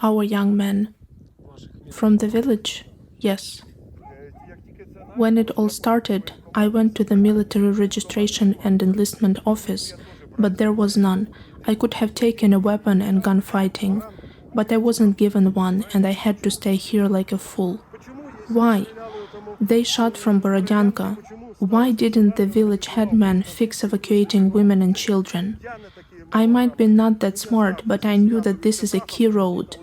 Our young men. From the village? Yes. When it all started, I went to the military registration and enlistment office, but there was none. I could have taken a weapon and gone fighting, but I wasn't given one and I had to stay here like a fool. Why? They shot from Borodyanka. Why didn't the village headman fix evacuating women and children? I might be not that smart, but I knew that this is a key road.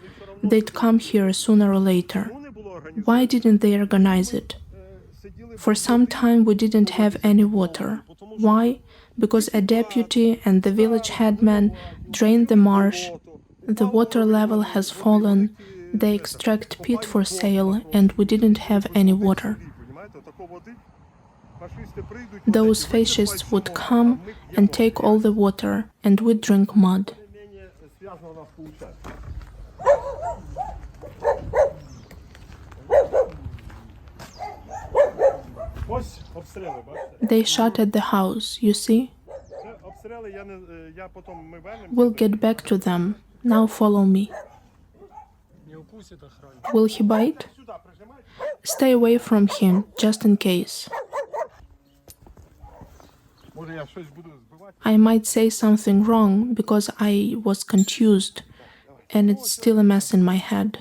They'd come here sooner or later. Why didn't they organize it? For some time we didn't have any water. Why? Because a deputy and the village headman drained the marsh. The water level has fallen. They extract peat for sale, and we didn't have any water. Those fascists would come and take all the water, and we'd drink mud. They shot at the house, you see? We'll get back to them. Now follow me. Will he bite? Stay away from him, just in case. I might say something wrong because I was confused, and it's still a mess in my head.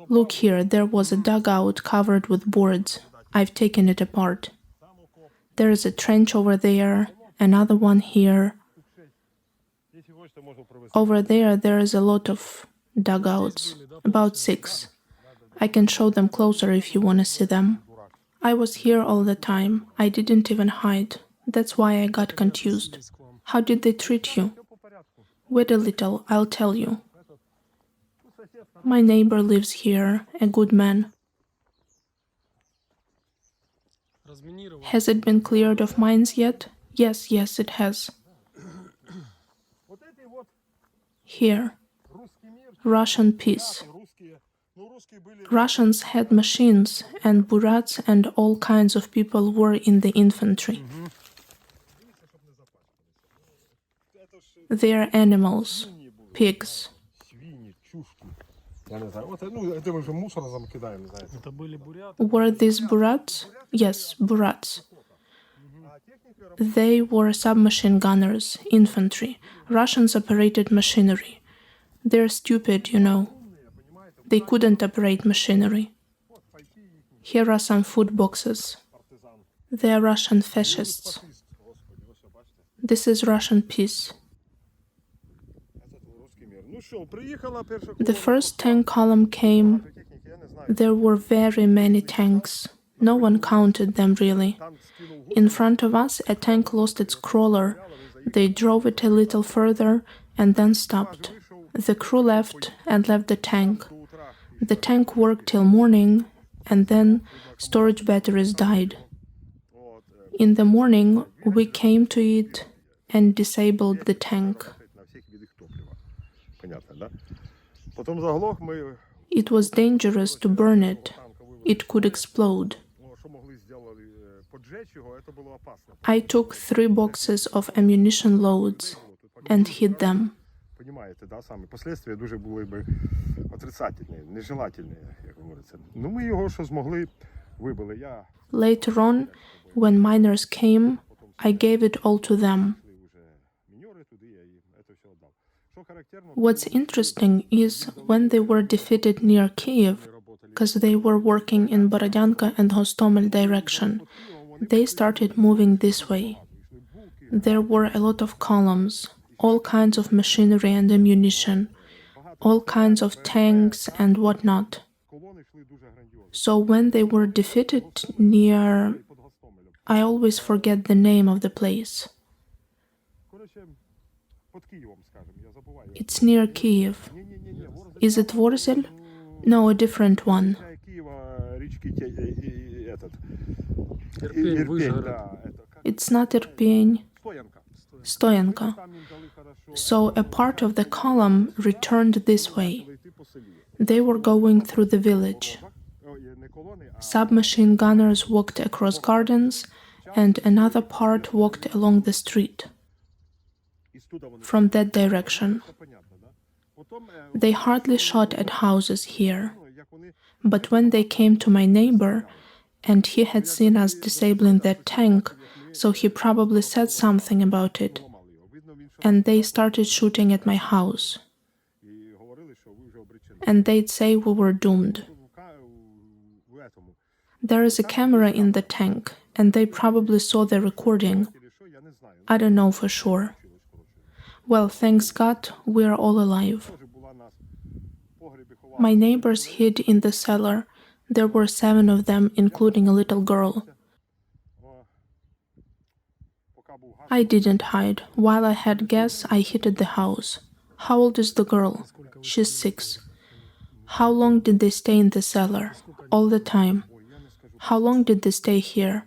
Look here, there was a dugout covered with boards. I've taken it apart. There is a trench over there, another one here. Over there is a lot of dugouts, about 6. I can show them closer if you want to see them. I was here all the time. I didn't even hide. That's why I got confused. How did they treat you? Wait a little, I'll tell you. My neighbor lives here, a good man. Has it been cleared of mines yet? Yes, it has. Here. Russian peace. Russians had machines, and Buryats and all kinds of people were in the infantry. They are animals, pigs. Were these Buryats? Yes, Buryats. They were submachine gunners, infantry. Russians operated machinery. They're stupid, you know. They couldn't operate machinery. Here are some food boxes. They are Russian fascists. This is Russian peace. The first tank column came. There were very many tanks. No one counted them really. In front of us, a tank lost its crawler. They drove it a little further and then stopped. The crew left and left the tank. The tank worked till morning, and then storage batteries died. In the morning, we came to it and disabled the tank. It was dangerous to burn it. It could explode. I took 3 boxes of ammunition loads and hid them. Later on, when miners came, I gave it all to them. What's interesting is when they were defeated near Kyiv, because they were working in Borodyanka and Hostomel direction, they started moving this way. There were a lot of columns, all kinds of machinery and ammunition, all kinds of tanks and whatnot. So when they were defeated near... I always forget the name of the place. It's near Kyiv. Is it Vorzel? No, a different one. It's not Irpin. Stoyanka. So a part of the column returned this way. They were going through the village. Submachine gunners walked across gardens, and another part walked along the street. From that direction. They hardly shot at houses here. But when they came to my neighbor, and he had seen us disabling that tank, so he probably said something about it, and they started shooting at my house. And they'd say we were doomed. There is a camera in the tank, and they probably saw the recording. I don't know for sure. Well, thanks God, we are all alive. My neighbors hid in the cellar. There were 7 of them, including a little girl. I didn't hide. While I had gas, I heated the house. How old is the girl? She's 6. How long did they stay in the cellar? All the time. How long did they stay here?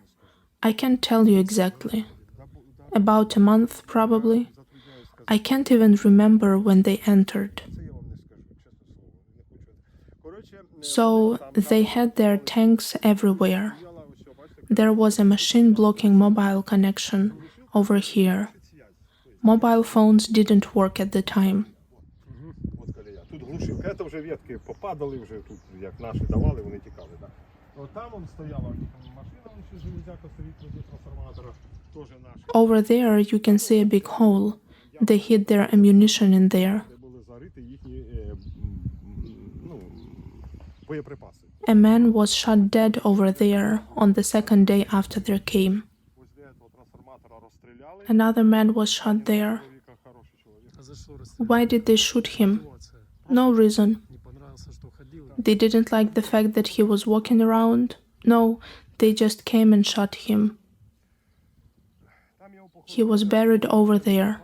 I can't tell you exactly. About a month, probably. I can't even remember when they entered. So they had their tanks everywhere. There was a machine blocking mobile connection over here. Mobile phones didn't work at the time. Over there you can see a big hole. They hid their ammunition in there. A man was shot dead over there on the 2nd day after they came. Another man was shot there. Why did they shoot him? No reason. They didn't like the fact that he was walking around? No, they just came and shot him. He was buried over there.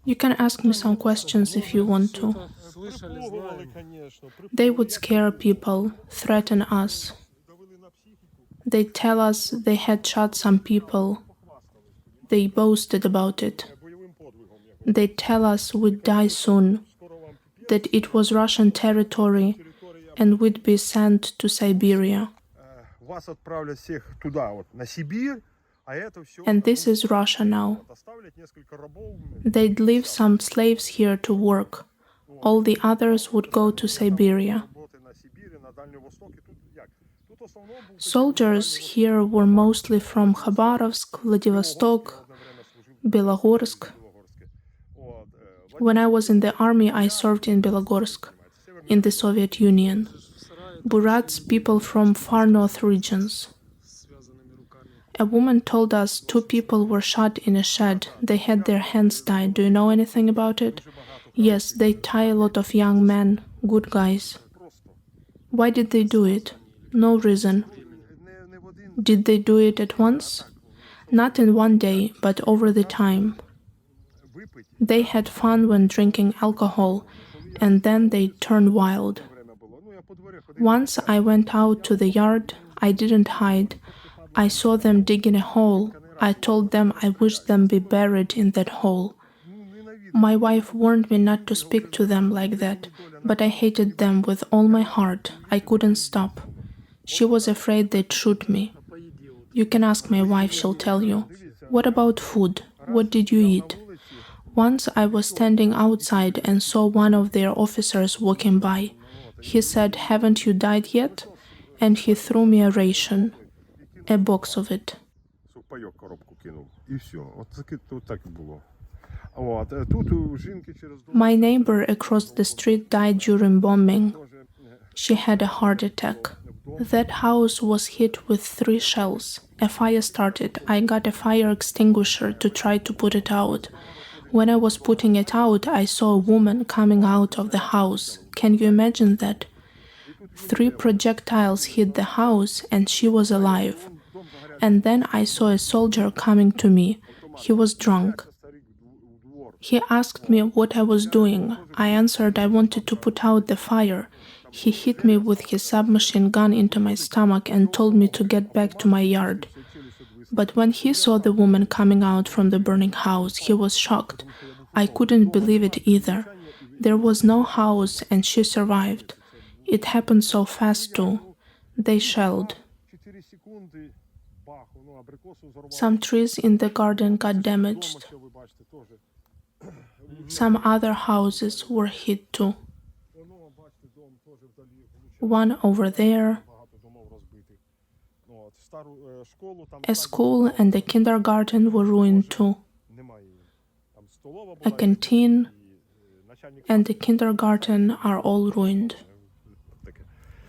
You can ask me some questions if you want to. They would scare people, threaten us. They'd tell us they had shot some people. They boasted about it. They'd tell us we'd die soon, that it was Russian territory and we'd be sent to Siberia. And this is Russia now. They'd leave some slaves here to work. All the others would go to Siberia. Soldiers here were mostly from Khabarovsk, Vladivostok, Belogorsk. When I was in the army, I served in Belogorsk, in the Soviet Union. Buryats, people from far north regions. A woman told us 2 people were shot in a shed. They had their hands tied. Do you know anything about it? Yes, they tie a lot of young men, good guys. Why did they do it? No reason. Did they do it at once? Not in one day, but over the time. They had fun when drinking alcohol, and then they turned wild. Once I went out to the yard. I didn't hide. I saw them digging a hole. I told them I wished them be buried in that hole. My wife warned me not to speak to them like that, but I hated them with all my heart. I couldn't stop. She was afraid they'd shoot me. You can ask my wife, she'll tell you. What about food? What did you eat? Once I was standing outside and saw one of their officers walking by. He said, "Haven't you died yet?" And he threw me a ration. A box of it. My neighbor across the street died during bombing. She had a heart attack. That house was hit with 3 shells. A fire started. I got a fire extinguisher to try to put it out. When I was putting it out, I saw a woman coming out of the house. Can you imagine that? 3 projectiles hit the house and she was alive. And then I saw a soldier coming to me. He was drunk. He asked me what I was doing. I answered I wanted to put out the fire. He hit me with his submachine gun into my stomach and told me to get back to my yard. But when he saw the woman coming out from the burning house, he was shocked. I couldn't believe it either. There was no house and she survived. It happened so fast too. They shelled. Some trees in the garden got damaged. Some other houses were hit too. One over there, a school and a kindergarten were ruined too. A canteen and the kindergarten are all ruined.